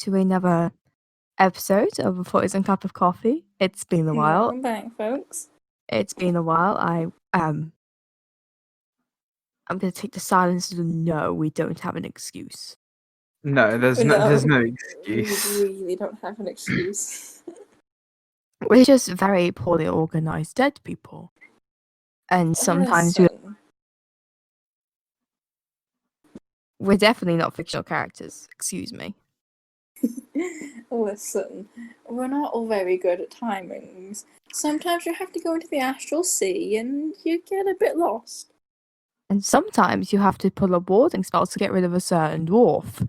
to another episode of A Poison Cup of Coffee. It's been a while. Welcome back, folks. It's been a while. I'm gonna take the silence as a no. We don't have an excuse. No, there's no excuse. We really don't have an excuse. We're just very poorly organized dead people, and sometimes we're definitely not fictional characters. Excuse me. Listen, we're not all very good at timings. Sometimes you have to go into the astral sea and you get a bit lost. And sometimes you have to pull a warding spell to get rid of a certain dwarf.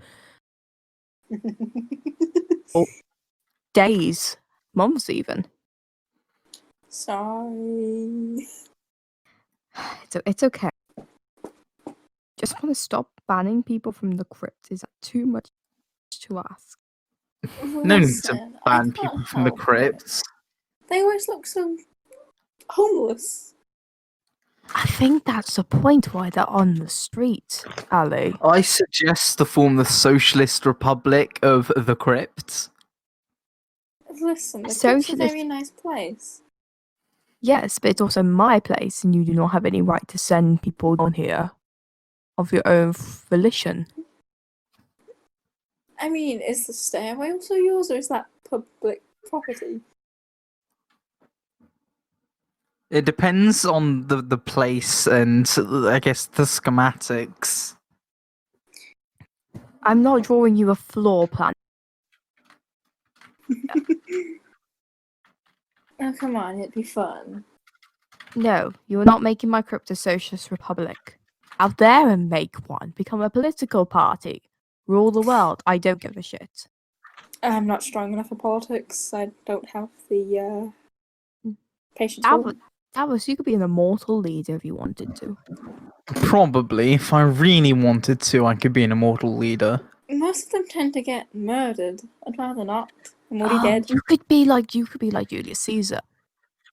Or days, months even. Sorry. It's okay. Just want to stop banning people from the crypt. Is that too much to ask? No need to ban people from the crypts. They always look so homeless. I think that's the point why they're on the street, Allie. I suggest to form the Socialist Republic of the Crypts. Listen, the crypt's a very nice place. Yes, but it's also my place, and you do not have any right to send people on here of your own volition. I mean, is the stairway also yours, or is that public property? It depends on the place and, I guess, the schematics. I'm not drawing you a floor plan. Oh, come on, it'd be fun. No, you are not making my crypt a socialist republic. Out there and make one. Become a political party. Rule the world. I don't give a shit. I'm not strong enough for politics. I don't have the patience for it. Davos, you could be an immortal leader if you wanted to. Probably. If I really wanted to, I could be an immortal leader. Most of them tend to get murdered. I'd rather not. I'm already dead. You could be like Julius Caesar.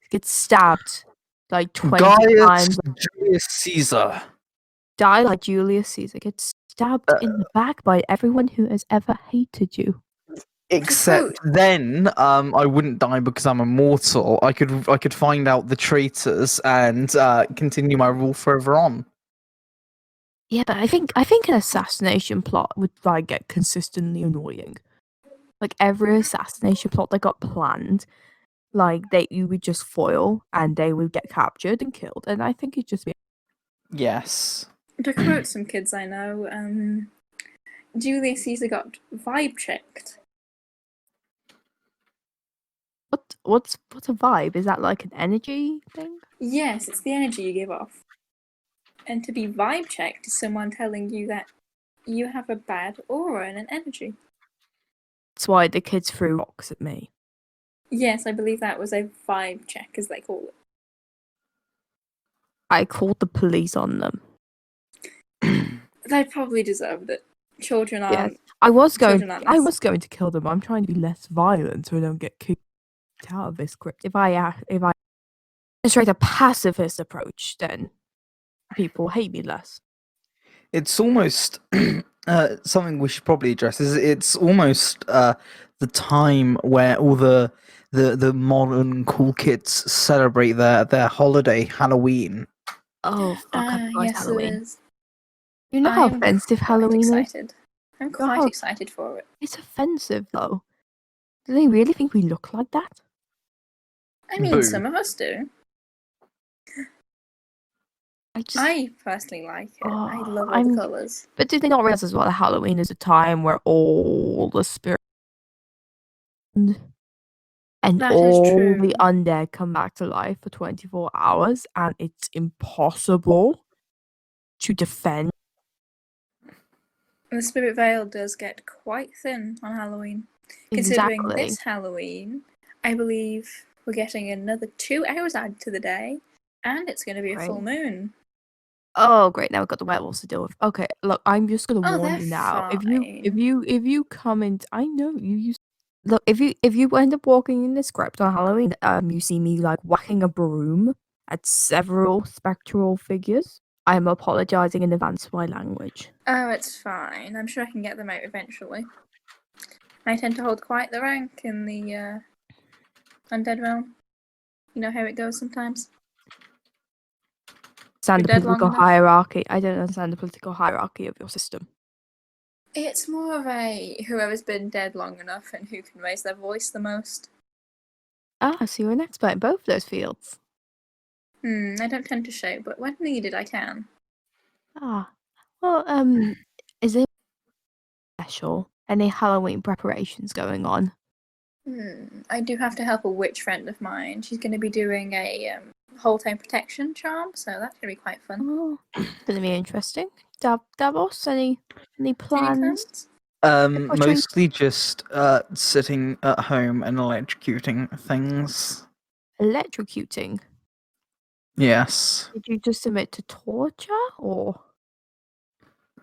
Get stabbed like 20 times. Julius Caesar. Die like Julius Caesar. Get stabbed in the back by everyone who has ever hated you. Except then, I wouldn't die because I'm immortal. I could find out the traitors and continue my rule forever on. Yeah, but I think an assassination plot would like get consistently annoying. Like every assassination plot that got planned, like you would just foil and they would get captured and killed, and I think it'd just be. Yes. To quote some kids I know, Julius Caesar got vibe checked. What's a vibe? Is that like an energy thing? Yes, it's the energy you give off. And to be vibe checked is someone telling you that you have a bad aura and an energy. That's why the kids threw rocks at me. Yes, I believe that was a vibe check, as they call it. I called the police on them. They probably deserved it. Children aren't. Yes. I was going to kill them. I'm trying to be less violent so I don't get kicked out of this crypt. If I demonstrate a pacifist approach, then people hate me less. It's almost something we should probably address. It's almost the time where all the modern cool kids celebrate their holiday, Halloween. Oh fuck! Yes, Halloween. it is. You know how offensive Halloween is? I'm quite excited for it. It's offensive though. Do they really think we look like that? I mean, some of us do. I personally like it. I love all the colours. But do they not realize as well that Halloween is a time where all the spirits and all the undead come back to life for 24 hours, and it's impossible to defend? The spirit veil does get quite thin on Halloween. Exactly. Considering this Halloween, I believe we're getting another 2 hours added to the day, and it's going to be a full moon. Oh, great! Now we've got the werewolves to deal with. Okay, look, I'm just gonna warn you now. Fine. If you come in, I know you. Look, if you end up walking in this crypt on Halloween, you see me like whacking a broom at several spectral figures. I am apologizing in advance for my language. Oh, it's fine. I'm sure I can get them out eventually. I tend to hold quite the rank in the undead realm. You know how it goes sometimes. Understand the dead long political enough? hierarchy. I don't understand the political hierarchy of your system. It's more of a whoever's been dead long enough and who can raise their voice the most. Ah, so you're an expert in both those fields. I don't tend to shout, but when needed, I can. Ah, well, is it special? Any Halloween preparations going on? I do have to help a witch friend of mine. She's going to be doing a whole time protection charm, so that's going to be quite fun. Oh, gonna be interesting. Davos, any Any plans? plans? Mostly just sitting at home and electrocuting things. Electrocuting. Yes. Did you just submit to torture or?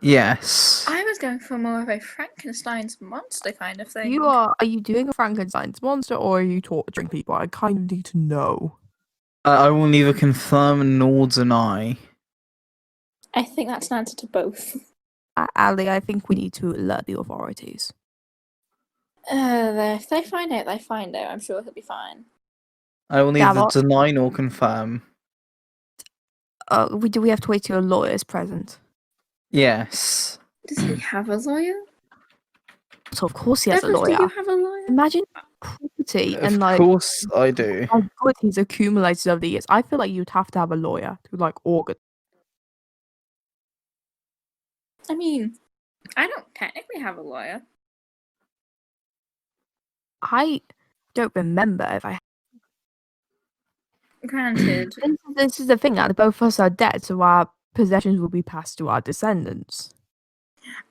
Yes. I was going for more of a Frankenstein's monster kind of thing. Are you doing a Frankenstein's monster or are you torturing people? I kind of need to know. I will neither confirm nor deny. I think that's an answer to both. Ali, I think we need to alert the authorities. If they find out, they find out. I'm sure he'll be fine. I will neither Davos? deny nor confirm. Do we have to wait till a lawyer is present? Yes. Does he have a lawyer? So of course he has a Douglas, lawyer. do you have a lawyer? Imagine property Of and like course I do. how good he's accumulated over the years. I feel like you'd have to have a lawyer to like organize. I mean, I don't technically have a lawyer. I don't remember if I. Granted, This is the thing. Like, both of us are dead, so our possessions will be passed to our descendants.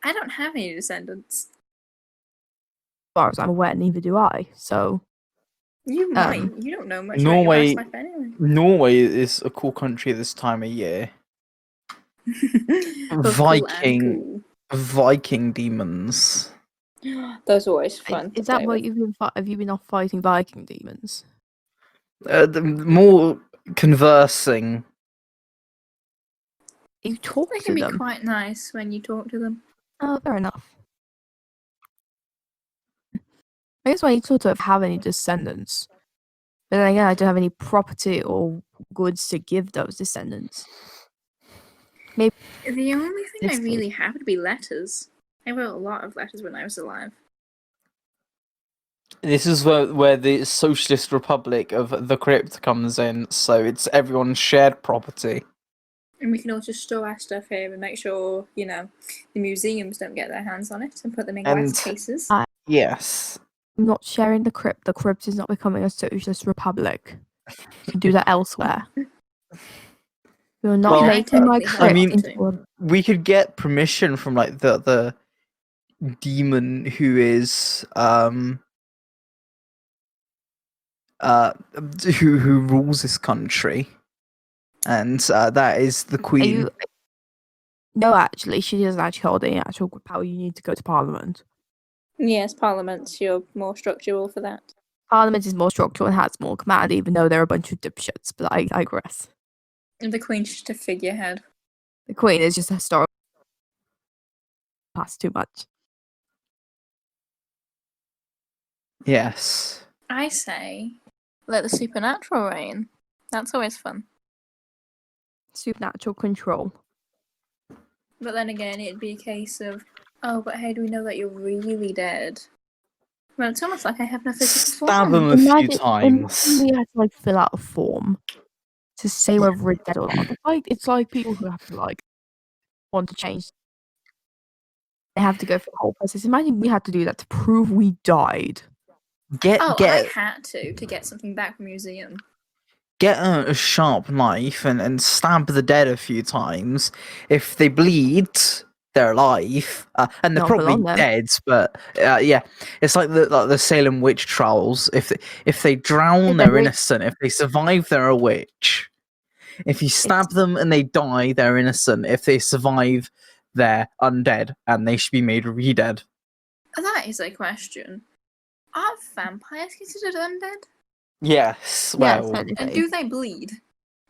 I don't have any descendants. As far as I'm aware, neither do I. So You might. You don't know much Norway- about your past life anyway. Norway is a cool country this time of year. Both cool and Viking demons. cool. Those are always fun. is to that play what with. you've been? Have you been off fighting Viking demons? More conversing. You talk They to can be them. quite nice when you talk to them. Oh, fair enough. I guess I need to have any descendants. But then again, I don't have any property or goods to give those descendants. The only thing I This really have would be letters. I wrote a lot of letters when I was alive. This is where the socialist republic of the crypt comes in, so it's everyone's shared property. And we can also store our stuff here and make sure, the museums don't get their hands on it and put them in And- glass cases. Yes. I'm not sharing the crypt. The crypt is not becoming a socialist republic. You can do that elsewhere. You're not Well, making my technically have crypt one into too. a. We could get permission from like the demon who is who rules this country, and that is the Are queen. you? No, actually, she doesn't actually hold any actual power. You need to go to Parliament. Yes, Parliament's you're more structural for that. Parliament is more structural and has more command, even though they're a bunch of dipshits. But I digress. And the Queen's just a figurehead. The Queen is just a historical. Past too much. Yes. I say, let the supernatural reign. That's always fun. Supernatural control. But then again, it'd be a case of, oh, but how do we know that you're really dead? Well, it's almost like I have no physical Stab form. them a few Imagine times. we had to like fill out a form to say whether we're dead or not. It's like people who have to like want to change. They have to go through the whole process. Imagine we had to do that to prove we died. Get Oh, I had to get something back from museum. get a sharp knife and stab the dead a few times. If they bleed, they're alive, and they're Not for probably long, then. dead. But yeah, it's like the Salem witch trials. If they drown, Yeah, they're they- innocent. If they survive, they're a witch. If you stab them and they die, they're innocent. If they survive, they're undead, and they should be made re-dead. That is a question. Are vampires considered undead? Yes, Yeah, well, certainly. And do they bleed?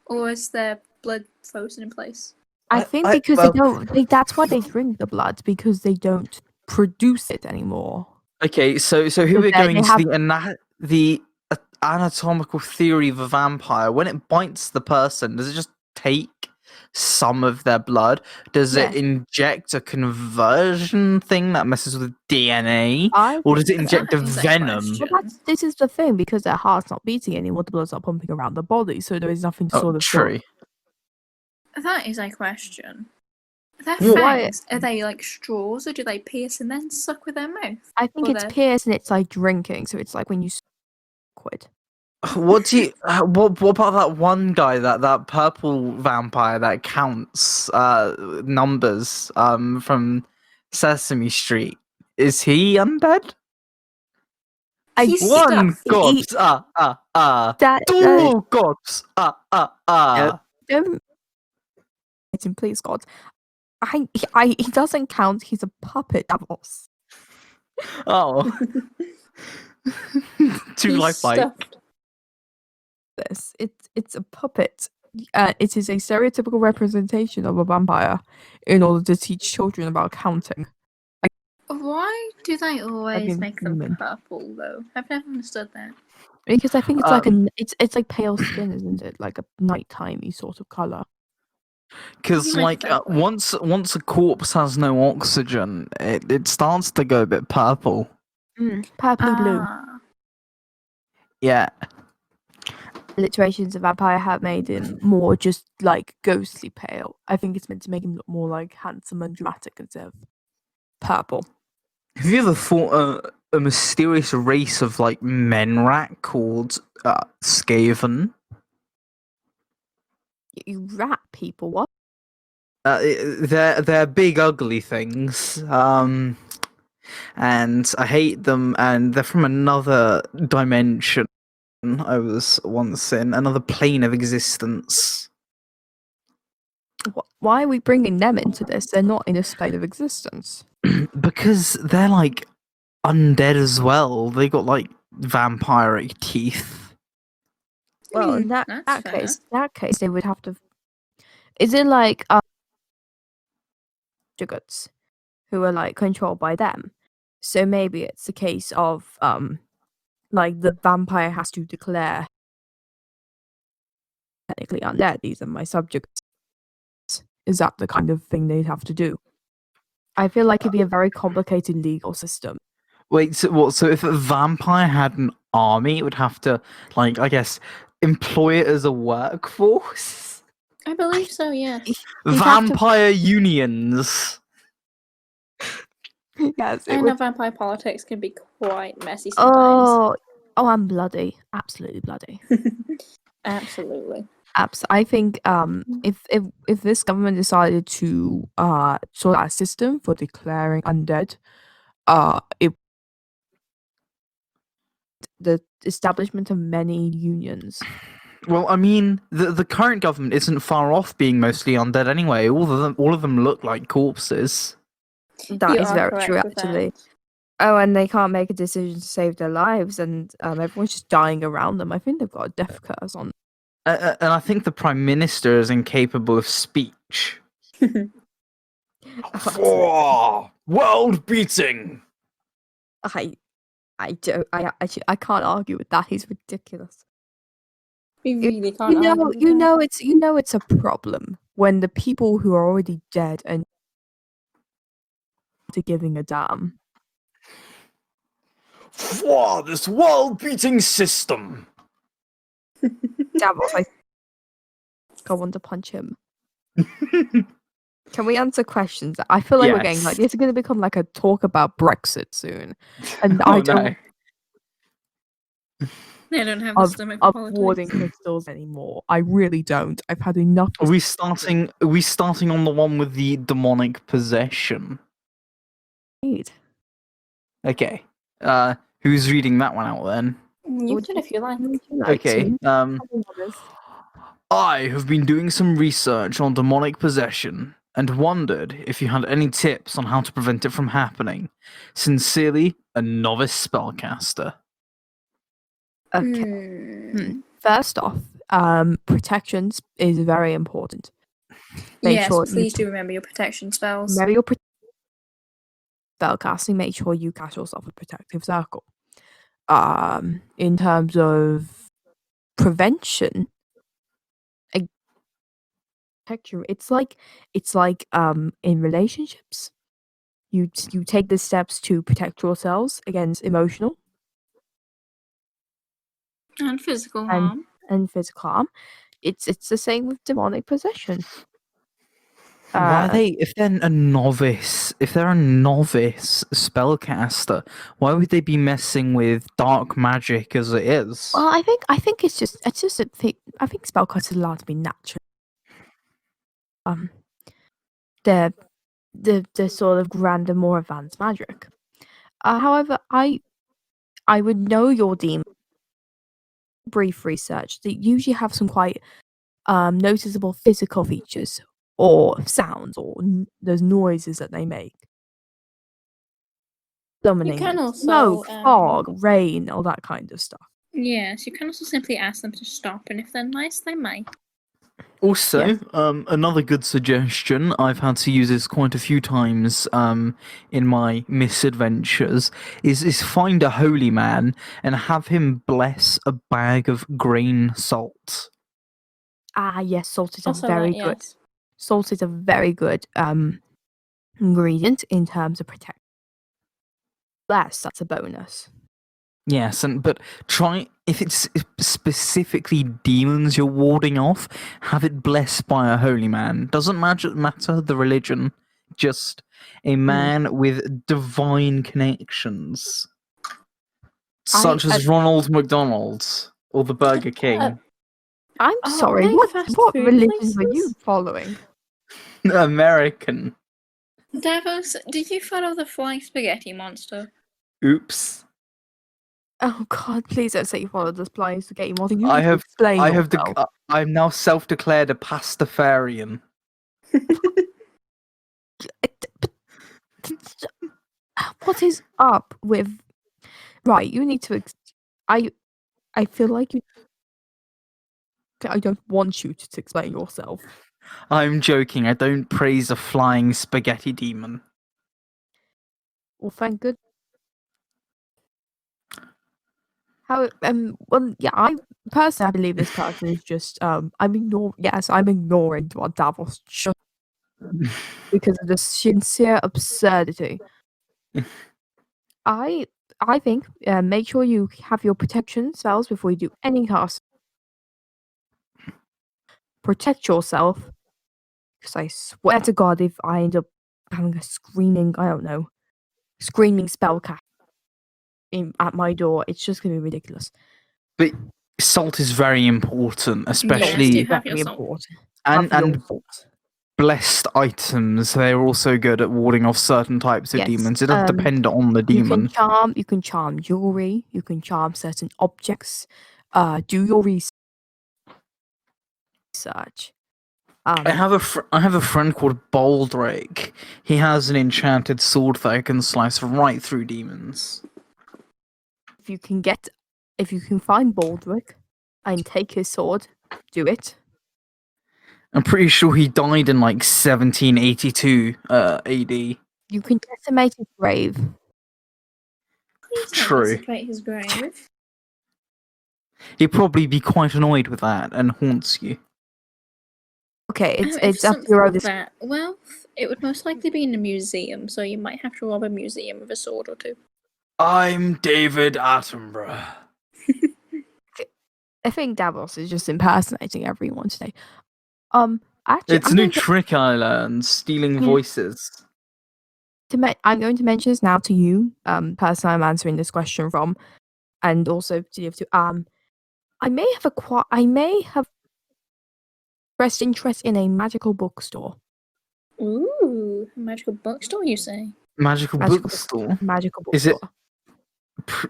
Or is their blood frozen in place? I think I- because well- they don't. That's why they drink the blood because they don't produce it anymore. Okay, so here we're They going to have- the anatomical theory of a vampire. When it bites the person, does it just take some of their blood? Does it Yes. inject a conversion thing that messes with DNA? I Or does it That inject a is a venom? question. Well, this is the thing, because their heart's not beating anymore, the blood's not pumping around the body, so there is nothing to Oh, sort of true. That is a question. Their Why- fangs, are they like straws, or do they pierce and then suck with their mouth? I think Or it's they're- pierced and it's like drinking, so it's like when you quid. What do you? What about that one guy, that purple vampire that counts numbers from Sesame Street? Is he undead? He's One stuffed. corpse. That Two corpse. don't please God. He doesn't count. He's a puppet, Davos. Oh. Too He's lifelike. stuffed. It's a puppet. It is a stereotypical representation of a vampire in order to teach children about counting. Why do they always been make them human. purple though? I've never understood that. Because I think it's like it's like pale skin, isn't it? Like a nighttime-y sort of color. Because You make like it that way. once a corpse has no oxygen, it starts to go a bit purple. Purpley blue. Ah. Yeah. Alliterations of vampire have made him more just like ghostly pale. I think it's meant to make him look more like handsome and dramatic instead of purple. Have you ever thought a mysterious race of like men rat called Skaven? You rat people, what? They're big ugly things. And I hate them, and they're from another dimension. I was once in another plane of existence. Why are we bringing them into this? They're not in a state of existence. Because they're like undead as well. They got like vampiric teeth. Well, in That's that case, they would have to. Is it like subjugates who are like controlled by them? So maybe it's a case of like the vampire has to declare technically undead. These are my subjects. Is that the kind of thing they'd have to do? I feel like it'd be a very complicated legal system. Wait, so what? So if a vampire had an army, it would have to, like, I guess, employ it as a workforce? I believe so, yes. You'd have to- Vampire unions. Yes, I it know would. vampire politics can be quite messy sometimes. Oh, I'm bloody, absolutely bloody. Absolutely. I think if this government decided to sort out a system for declaring undead, the establishment of many unions. Well, I mean, the current government isn't far off being mostly undead anyway. All of them look like corpses. That You is are very correct true, with that. actually. Oh, and they can't make a decision to save their lives, and everyone's just dying around them. I think they've got a death curse on. And I think the prime minister is incapable of speech. World beating. I can't argue with that. He's ridiculous. We really can't argue with that. You know it's a problem when the people who are already dead and to giving a damn. For this world beating system. Davos, I want to punch him. Can we answer questions? I feel like we're getting like it's going to become like a talk about Brexit soon, and I don't. They don't have the stomach for politics. Warding crystals anymore. I really don't. I've had enough. Are we starting on the one with the demonic possession? Okay. Okay. Who's reading that one out then? You can if you like. Okay. I have been doing some research on demonic possession and wondered if you had any tips on how to prevent it from happening. Sincerely, a novice spellcaster. Okay. First off, protections is very important. Yes, please do remember your protection spells. Remember your spellcasting, make sure you cast yourself a protective circle. In terms of prevention, protection, it's like in relationships, you take the steps to protect yourselves against emotional And physical harm. and physical harm. It's the same with demonic possession. Why are they? If they're a novice spellcaster, why would they be messing with dark magic as it is? Well, I think it's just a thing. I think spellcasters are allowed to be natural. The sort of grander, more advanced magic. However, I would know your demon. Brief research, they usually have some quite noticeable physical features or sounds or those noises that they make. Dominating, smoke, fog, rain, all that kind of stuff. Yes, you can also simply ask them to stop, and if they're nice, they might. Also, Yes. Another good suggestion, I've had to use this quite a few times in my misadventures, is find a holy man and have him bless a bag of grain salt. Ah, yes, salt is Also a very that, good. yes. Salt is a very good ingredient in terms of protection. That's a bonus. Yes, but try, if it's specifically demons you're warding off, have it blessed by a holy man. Doesn't matter the religion, just a man with divine connections. Such as Ronald McDonald or the Burger King. I'm sorry, what religion were you following? American. Davos, do you follow the flying spaghetti monster? Oops. Oh God! Please don't say you follow the flying spaghetti monster. You I need to have. explain I have. yourself. I'm now self-declared a pastafarian. What is up with? Right, you need to. I feel like you. I don't want you to explain yourself. I'm joking. I don't praise a flying spaghetti demon. Well, thank goodness. How well, yeah, I personally believe this person is just I'm ignoring what Davos just because of the sincere absurdity. I think make sure you have your protection spells before you do any cast. Protect yourself, because I swear to God, if I end up having a screaming spell cast at my door, it's just gonna be ridiculous. But salt is very important, especially Yes, have your salt. important. and blessed items. They're also good at warding off certain types of Yes, demons. It does depend on the demon. You can charm jewelry. You can charm certain objects. Do your research. I have a friend called Baldrick. He has an enchanted sword that can slice right through demons. If you can find Baldrick and take his sword, do it. I'm pretty sure he died in like 1782 AD. You can decimate his grave. Please don't True. desecrate his grave. He'd probably be quite annoyed with that and haunts you. Okay, it's up to your own. That wealth, it would most likely be in a museum, so you might have to rob a museum with a sword or two. I'm David Attenborough. I think Davos is just impersonating everyone today. Actually, It's a new trick I learned, stealing voices. I'm going to mention this now to you, person I'm answering this question from, and also to you. I may have expressed interest in a magical bookstore. Ooh, a magical bookstore, you say? Magical bookstore? Magical bookstore.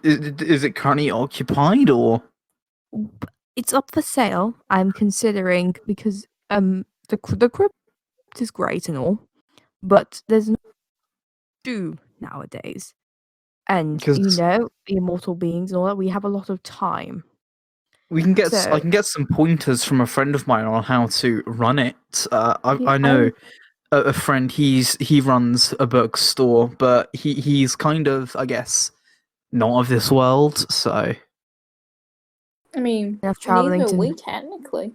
Is it currently occupied or? It's up for sale. I'm considering because the crypt is great and all, but there's no do nowadays, and immortal beings and all that. We have a lot of time. I can get some pointers from a friend of mine on how to run it. I know a friend. He runs a bookstore, but he's kind of, I guess, not of this world. So I mean, Enough traveling neither to. are we technically.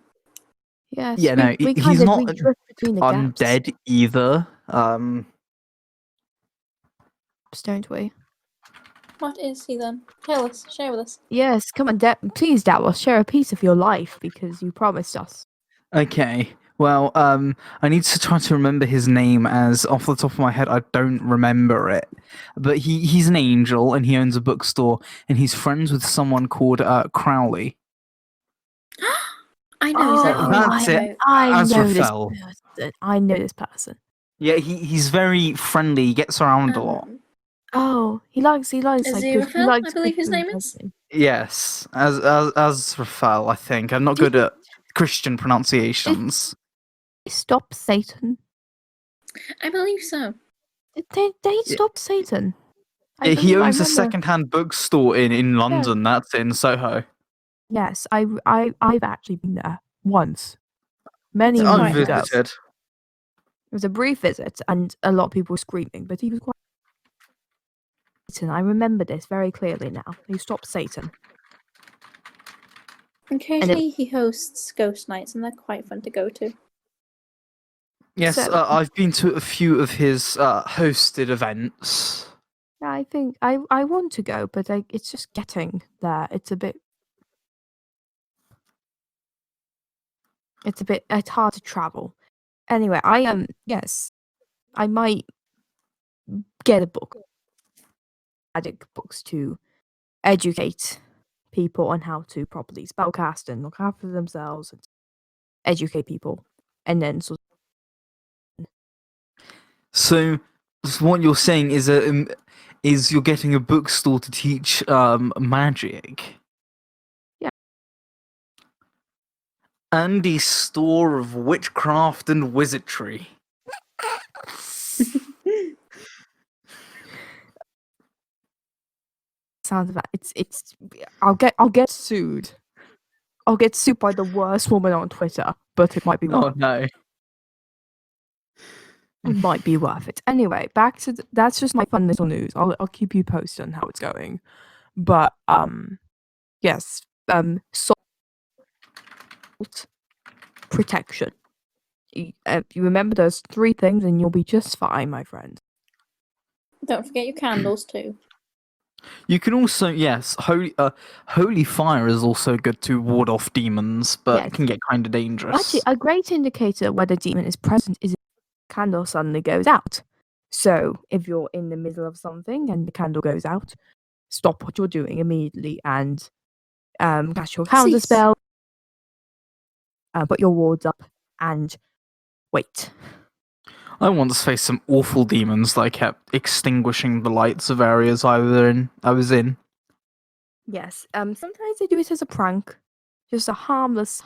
Yes, yeah, no, we he's kind of not we drift between the gaps, undead either. don't we? What is he then? Tell us, share with us. Yes, come on, please, Davos, share a piece of your life because you promised us. Okay. Well, I need to try to remember his name, as off the top of my head, I don't remember it. But he's an angel, and he owns a bookstore, and he's friends with someone called Crowley. I know exactly what that's you're it. talking about. I know this Azrael. person. I know this person. Yeah, he's very friendly. He gets around a lot. Oh, he likes like good. He Aziraphale, likes I believe good his food, name doesn't is. he? Yes, as Raphael, I think. I'm not good Didn't at Christian pronunciations. he stop Satan? I believe so. Did they stop Satan? I He believe I owns a remember. second-hand bookstore in London. That's in Soho. Yes, I've actually been there once, many It's I've quite moons ago. nice. visited. It was a brief visit, and a lot of people were screaming, but he was quite. Satan. I remember this very clearly now. They stopped Satan. Occasionally he hosts ghost nights, and they're quite fun to go to. Yes, So- I've been to a few of his hosted events. I think I want to go, but it's just getting there. It's hard to travel. Anyway, yes, I might get a book, magic books to educate people on how to properly spellcast and look after themselves and educate people, and then So what you're saying is is you're getting a bookstore to teach magic. Yeah. Andy's store of witchcraft and wizardry. sounds of that. It's I'll get sued. I'll get sued by the worst woman on Twitter, but it might be Oh no. it might be worth it. Anyway, back to that's just my fun little news. I'll keep you posted on how it's going. But yes, salt protection. You remember those 3 things, and you'll be just fine, my friend. Don't forget your candles too. You can also, yes, holy fire is also good to ward off demons, but Yes. it can get kind of dangerous. Actually, a great indicator whether a demon is present is if the candle suddenly goes out. So if you're in the middle of something and the candle goes out, stop what you're doing immediately and cast your counter Cease. spell, put your wards up, and wait. I once faced some awful demons that I kept extinguishing the lights of areas I was in. Yes. Sometimes they do it as a prank, just a harmless,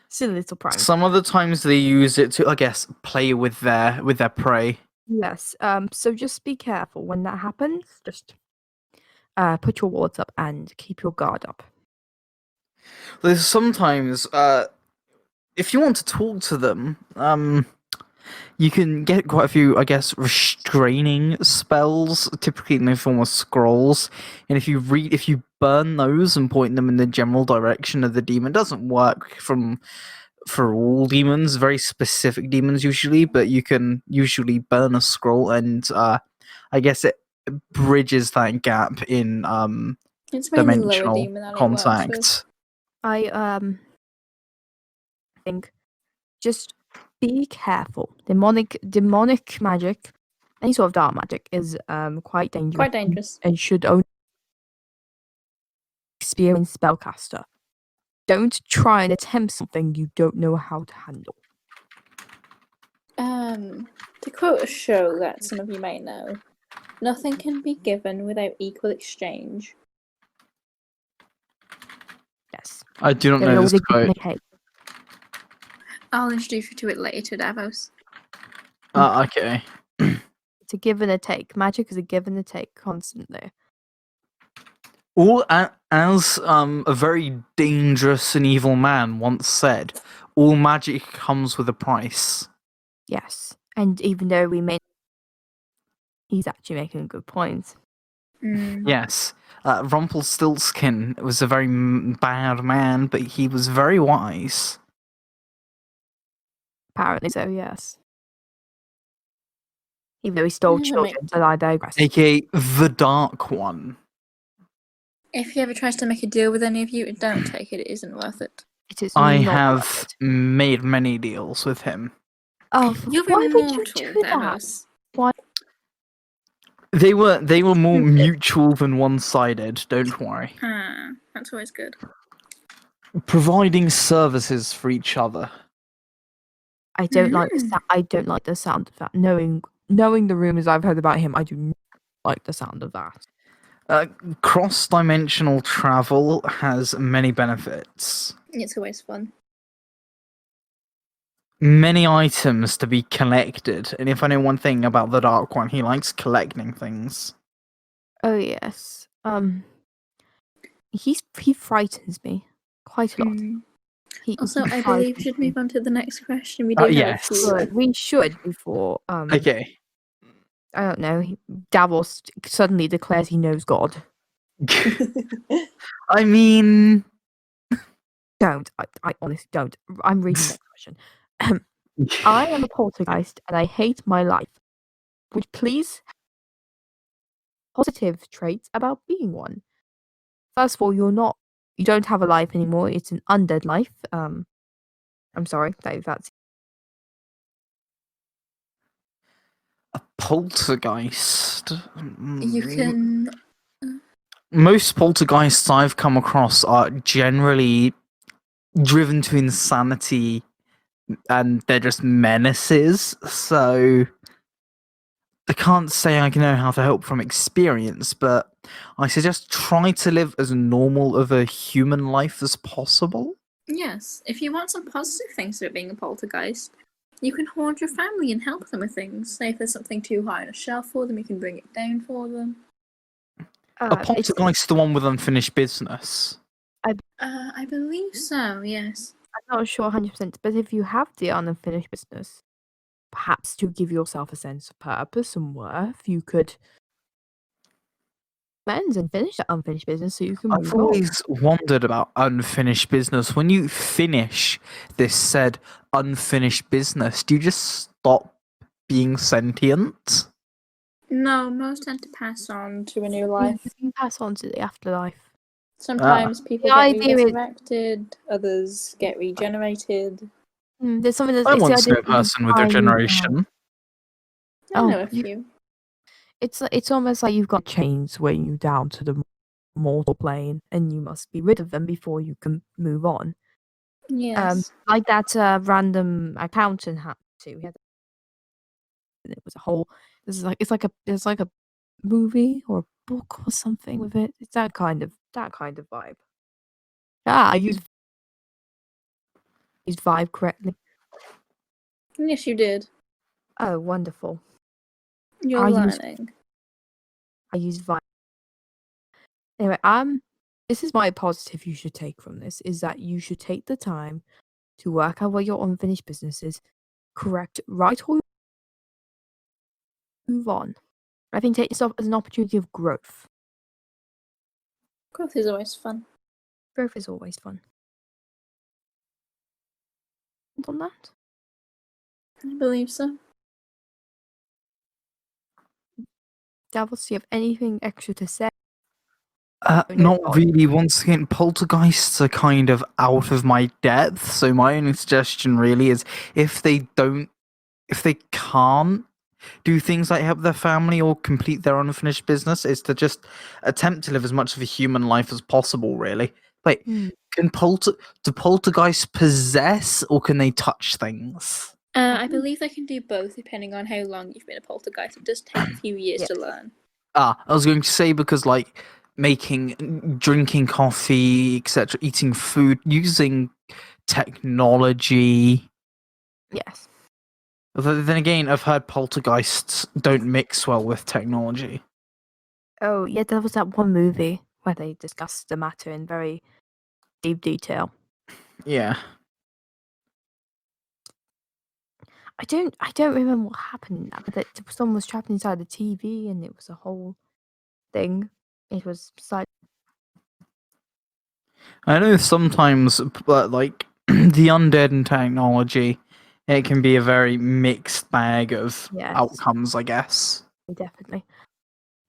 silly little prank. Some of the times they use it to, I guess, play with their prey. Yes. So just be careful when that happens. Just put your wards up and keep your guard up. There's sometimes, if you want to talk to them, you can get quite a few, I guess, restraining spells, typically in the form of scrolls. And if you burn those and point them in the general direction of the demon, it doesn't work for all demons, very specific demons usually, but you can usually burn a scroll, and I guess it bridges that gap in It's mainly lower dimensional demon that it works with. contact. I think just be careful. Demonic magic, any sort of dark magic, is quite dangerous. Quite dangerous. And should only experienced spellcaster. Don't try and attempt something you don't know how to handle. To quote a show that some of you may know, nothing can be given without equal exchange. Yes. I do not There know is this a give and quote. a take. I'll introduce you to it later, Davos. Okay. It's a give and a take. Magic is a give and a take constantly. As a very dangerous and evil man once said, all magic comes with a price. Yes, and even though he's actually making a good point. Yes, Rumpelstiltskin was a very bad man, but he was very wise. Apparently so, yes. Even though he stole Doesn't make- children, but I digress. AKA the Dark One. If he ever tries to make a deal with any of you, don't take it. It isn't worth it. It is I not have worth it. made many deals with him. Oh, You're why would you immortal, do that? Davos. They were more Stupid. mutual than one-sided. Don't worry. Ah, that's always good. Providing services for each other. I don't like the I don't like the sound of that. Knowing the rumors I've heard about him, I do not like the sound of that. Cross-dimensional travel has many benefits. It's always fun. Many items to be collected, and if I know one thing about the Dark One, he likes collecting things. Oh yes. He frightens me quite a lot. Also, He I believe we frightens should me. move on to the next question. We do have Yes. a few. We should before Okay. I don't know. Davos suddenly declares he knows God. I mean, Don't. I honestly don't. I'm reading the next question. I am a poltergeist and I hate my life. Would you please positive traits about being one? First of all, you don't have a life anymore. It's an undead life. I'm sorry, that's a poltergeist. You can. Most poltergeists I've come across are generally driven to insanity, and they're just menaces. So I can't say I know how to help from experience, but I suggest try to live as normal of a human life as possible. Yes, if you want some positive things about being a poltergeist, you can haunt your family and help them with things. Say if there's something too high on a shelf for them, you can bring it down for them. A poltergeist, the one with unfinished business. I believe so, yes. I'm not sure 100%, but if you have the unfinished business, perhaps to give yourself a sense of purpose and worth, you could cleanse and finish that unfinished business so you can move I've on. always wondered about unfinished business. When you finish this said unfinished business, do you just stop being sentient? No, most tend to pass on to a new life. You pass on to the afterlife. Sometimes people The get idea is- resurrected, others get regenerated. There's something that's I it's the once idea knew a that you person with find- regeneration. I Oh, know a few. It's almost like you've got chains weighing you down to the mortal plane, and you must be rid of them before you can move on. Yes. Like that random accountant had to. He had, it was a whole. There's like a movie or a book or something with it. It's that kind of vibe. I used vibe correctly. Yes, you did. Oh, wonderful. You're I use- learning. I use vibe. Anyway, this is my positive you should take from this, is that you should take the time to work out what your unfinished business is, correct, right, or move on. I think take this as an opportunity of growth. Growth is always fun. Growth is always fun. On that? I believe so. Davos, do you have anything extra to say? Not really. Once again, poltergeists are kind of out of my depth, so my only suggestion really is if they can't do things like help their family or complete their unfinished business, is to just attempt to live as much of a human life as possible, really. Like, do poltergeists possess or can they touch things? I believe they can do both depending on how long you've been a poltergeist. It does take a few years to learn. I was going to say because, like, drinking coffee, etc., eating food, using technology. Yes. Although, then again, I've heard poltergeists don't mix well with technology. Oh, yeah, there was that one movie where they discussed the matter in very deep detail. Yeah. I don't remember what happened in that, but that someone was trapped inside the TV, and it was a whole thing. It was I know sometimes, but like the undead and technology, it can be a very mixed bag of Yes. outcomes, I guess. definitely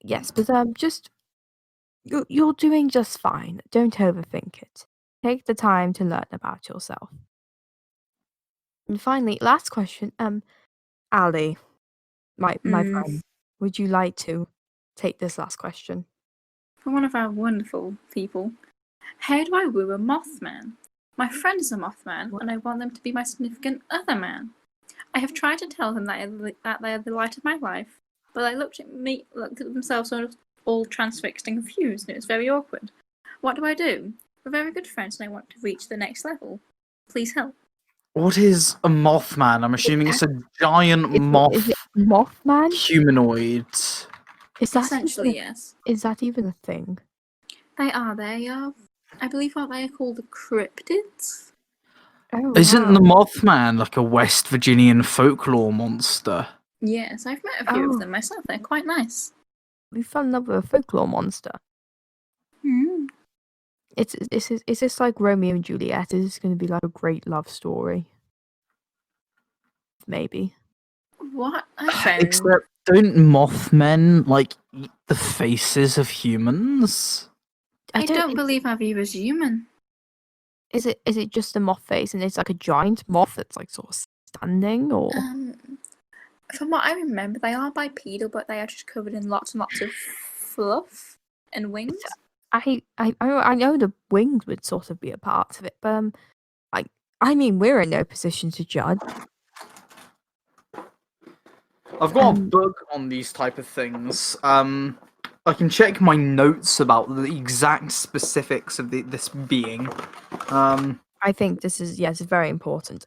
yes, but just you're doing just fine. Don't overthink it. Take the time to learn about yourself. And finally, last question. Allie, my friend, would you like to take this last question? For one of our wonderful people, how do I woo a Mothman? My friend is a Mothman, and I want them to be my significant other man. I have tried to tell them that they are the light of my life, but they looked at themselves sort of all transfixed and confused, and it was very awkward. What do? We're very good friends, and I want to reach the next level. Please help. What is a Mothman? I'm assuming it's a giant Is it Mothman? humanoid. Essentially, yes. Is that even a thing? They are. I believe what they are called the cryptids. Oh, Isn't wow. the Mothman like a West Virginian folklore monster? Yes, I've met a few of them myself. They're quite nice. We found another folklore monster. Mm. Is this like Romeo and Juliet? Is this going to be like a great love story? Maybe. What I found. Except, don't Mothmen like eat the faces of humans? I don't believe our view is human. Is it just a moth face, and it's like a giant moth that's like sort of standing, or? From what I remember, they are bipedal, but they are just covered in lots and lots of fluff and wings. I know the wings would sort of be a part of it, but I mean, we're in no position to judge. I've got a book on these type of things. I can check my notes about the exact specifics of this being. I think this is it's very important.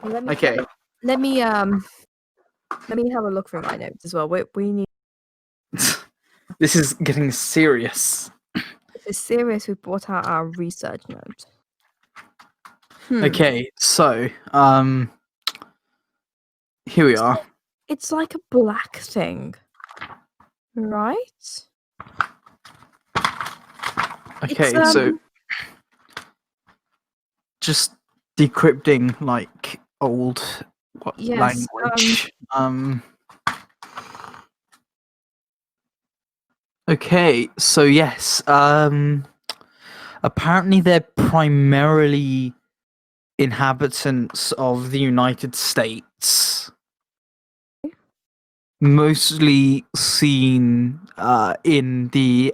Okay. Let me have a look through my notes as well. We need. This is getting serious. This is serious. We brought out our research notes. Okay, so here we are. It's like a black thing, right? Okay, so just decrypting like old language. Okay, so yes, apparently they're primarily inhabitants of the United States. Mostly seen in the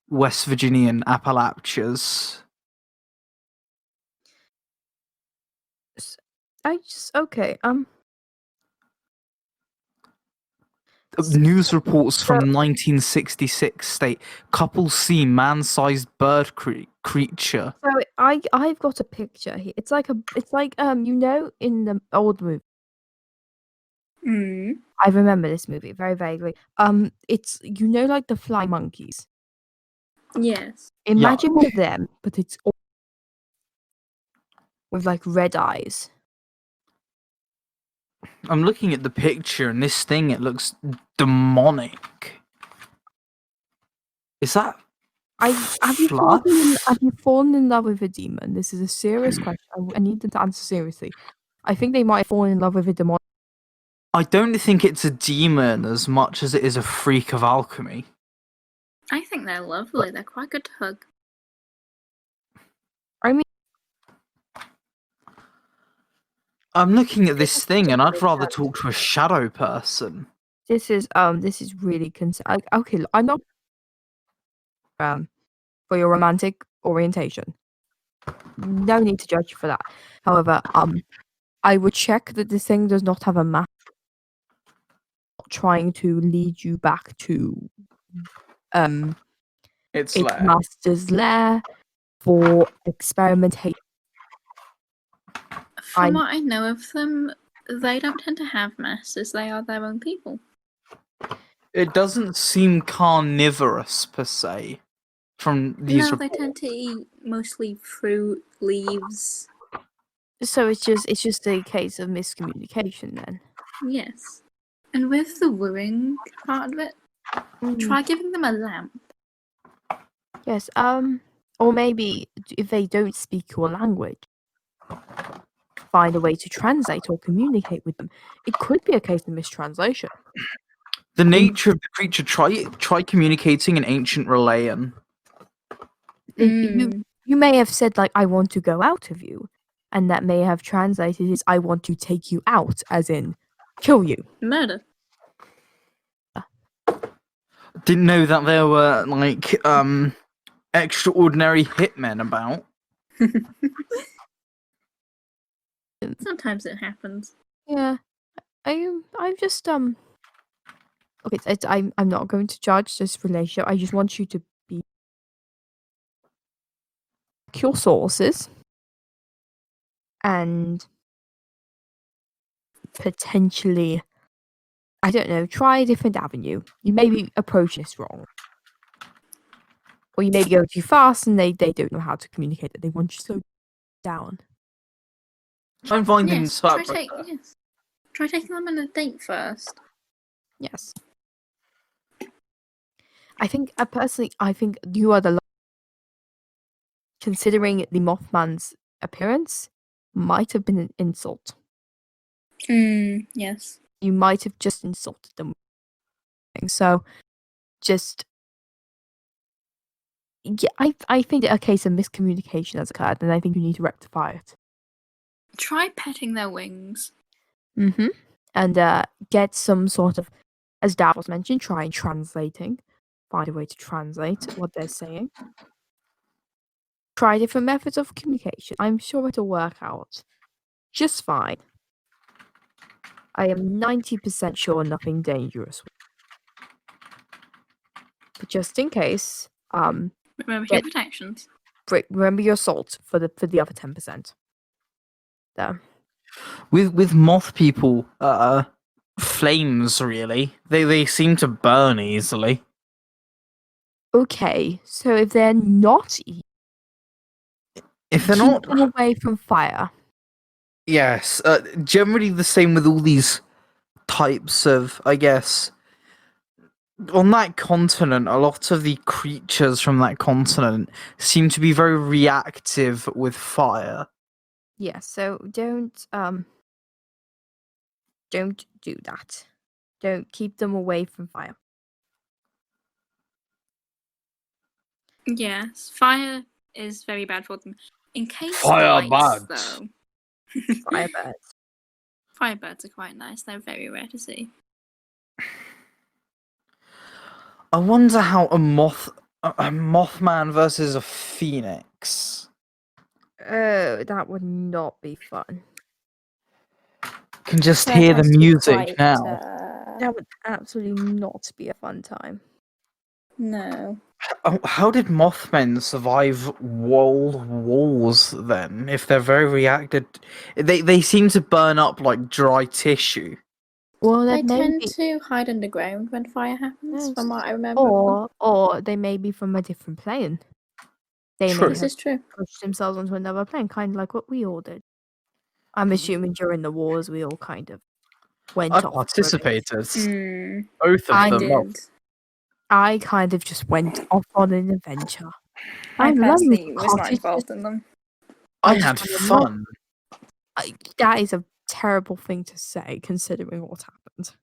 West Virginian Appalachians. News reports from 1966 state couples see man-sized bird creature. So I've got a picture here. It's like you know, in the old movie. I remember this movie very vaguely. It's like the fly monkeys. Yes. Imagine with them, but it's all with like red eyes. I'm looking at the picture, and this thing, it looks demonic. Is that have you fallen in love with a demon? This is a serious question. I need them to answer seriously. I think they might have fallen in love with a demon. I don't think it's a demon as much as it is a freak of alchemy. I think they're lovely. They're quite good to hug. I mean, I'm looking at this thing, and I'd rather talk to a shadow person. This is really okay. I'm not for your romantic orientation. No need to judge you for that. However, I would check that this thing does not have a map trying to lead you back to its master's lair for experimentation. From what I know of them, they don't tend to have masters. They are their own people. It doesn't seem carnivorous per se from these reports. They tend to eat mostly fruit, leaves, So it's just a case of miscommunication then. Yes. And with the wooing part of it, try giving them a lamp. Yes. Or maybe if they don't speak your language, find a way to translate or communicate with them. It could be a case of mistranslation. The nature of the creature. Try communicating in ancient Relayan. You may have said like, "I want to go out of you," and that may have translated as, "I want to take you out," as in kill you. Murder. Didn't know that there were like extraordinary hitmen about. Sometimes it happens. Yeah, I'm just Okay, I'm not going to judge this relationship. I just want you to be your sources and potentially, I don't know, try a different avenue. You may be approaching this wrong. Or you may be going too fast and they don't know how to communicate that they want you to slow down. Try and find an Yes, try interpreter. taking them on a date first. Yes. I think you are the considering the Mothman's appearance might have been an insult. Yes. You might have just insulted them. So just yeah, I think a case of miscommunication has occurred and I think you need to rectify it. Try petting their wings. Mm-hmm. And get some sort of, as Davos mentioned, try translating. Find a way to translate what they're saying. Try different methods of communication. I'm sure it'll work out just fine. I am 90% sure nothing dangerous. But just in case, Remember your protections. remember your salt for the other 10%. There. With moth people, flames really. They seem to burn easily. Okay, so if they're not If they're keep not, them away from fire. yes, generally the same with all these types of, I guess. On that continent, a lot of the creatures from that continent seem to be very reactive with fire. Yeah, so don't do that. Don't keep them away from fire. Yes, fire is very bad for them. In case Fire lights, birds. though. Firebirds. Firebirds are quite nice. They're very rare to see. I wonder how a Mothman versus a phoenix. Oh, that would not be fun. Can just That hear the has to be music quite, now. That would absolutely not be a fun time. No. How did Mothmen survive world wars then? If they're very reacted, they seem to burn up like dry tissue. Well, They that may tend be, to hide underground when fire happens, yes. from what I remember. or they may be from a different plane. They True. may This have is true. pushed themselves onto another plane, kind of like what we all did. I'm assuming during the wars we all kind of went I off for a bit. participated. Mm, Both of I them. did. I kind of just went off on an adventure. I lovely personally was not cottages. involved in them. I just had had a fun. That is a terrible thing to say, considering what happened.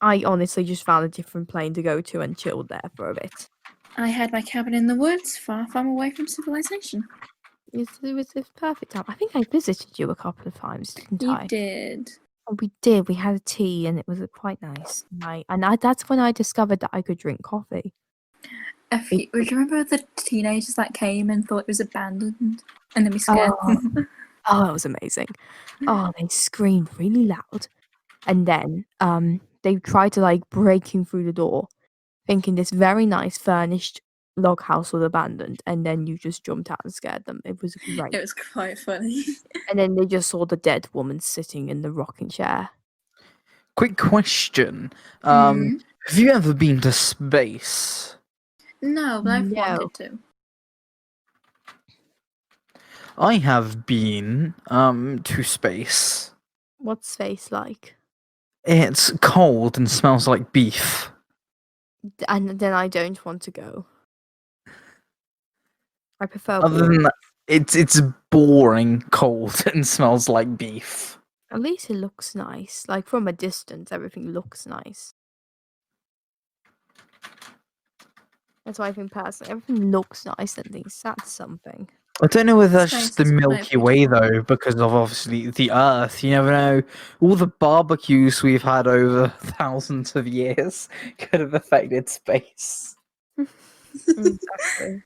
I honestly just found a different plane to go to and chilled there for a bit. I had my cabin in the woods, far, far away from civilization. It was the perfect time. I think I visited you a couple of times, didn't You I? did. Oh, we did. We had a tea, and it was a quite nice night. And that's when I discovered that I could drink coffee. Do you remember the teenagers that came and thought it was abandoned? And then we scared them? Oh, that was amazing. Oh, they screamed really loud. And then they tried to like breaking through the door, thinking this very nice furnished log house was abandoned, and then you just jumped out and scared them. It was great. It was quite funny. And then they just saw the dead woman sitting in the rocking chair. Quick question. Have you ever been to space? No, but I've No. wanted to. I have been to space. What's space like? It's cold and smells like beef. And then I don't want to go. I prefer Other warm. than that, it's boring, cold, and smells like beef. At least it looks nice. Like from a distance, everything looks nice. That's why I think personally, everything looks nice and thinks that's something. I don't know whether that's Space just the is quite Milky Way beautiful. though, because of obviously the Earth. You never know. All the barbecues we've had over thousands of years could have affected space. Exactly.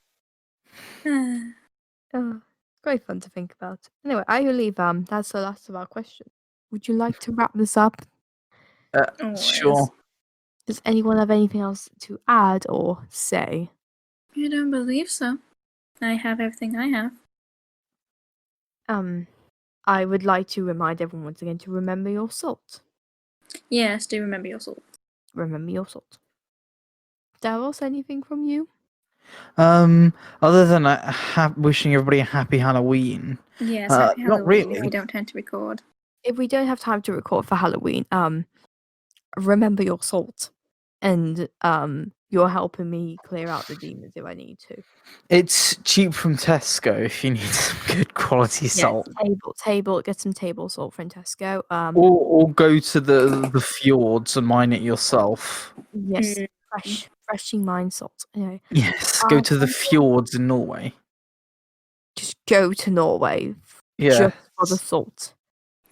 Oh, great fun to think about. Anyway, I believe that's the last of our questions. Would you like to wrap this up? Sure. Does anyone have anything else to add or say? I don't believe so. I have everything I have. I would like to remind everyone once again to remember your salt. Yes, do remember your salt. Remember your salt. Davos, anything from you? Other than wishing everybody a happy Halloween. Yes, happy Not Halloween. really. We don't tend to record. If we don't have time to record for Halloween, remember your salt. And you're helping me clear out the demons if I need to. It's cheap from Tesco if you need some good quality salt. Table, get some table salt from Tesco. Or go to the fjords and mine it yourself. Yes, freshing mine salt. Anyway, Yes, go to the fjords in Norway. just go to Norway Yeah. just for the salt.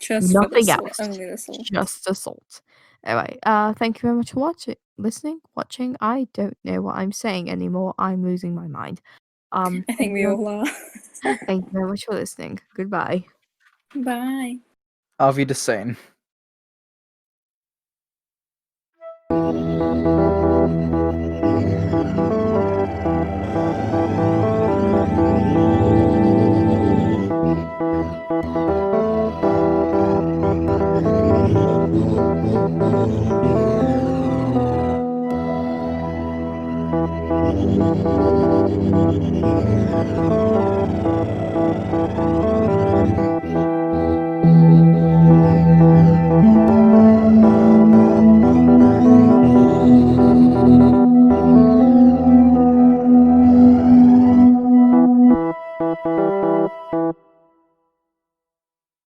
Just Nothing for the else. salt. Only the salt. Just the salt. Anyway, thank you very much for watching. I don't know what I'm saying anymore. I'm losing my mind. I think we all are. Thank you very much for listening. Goodbye. Bye. Auf Wiedersehen.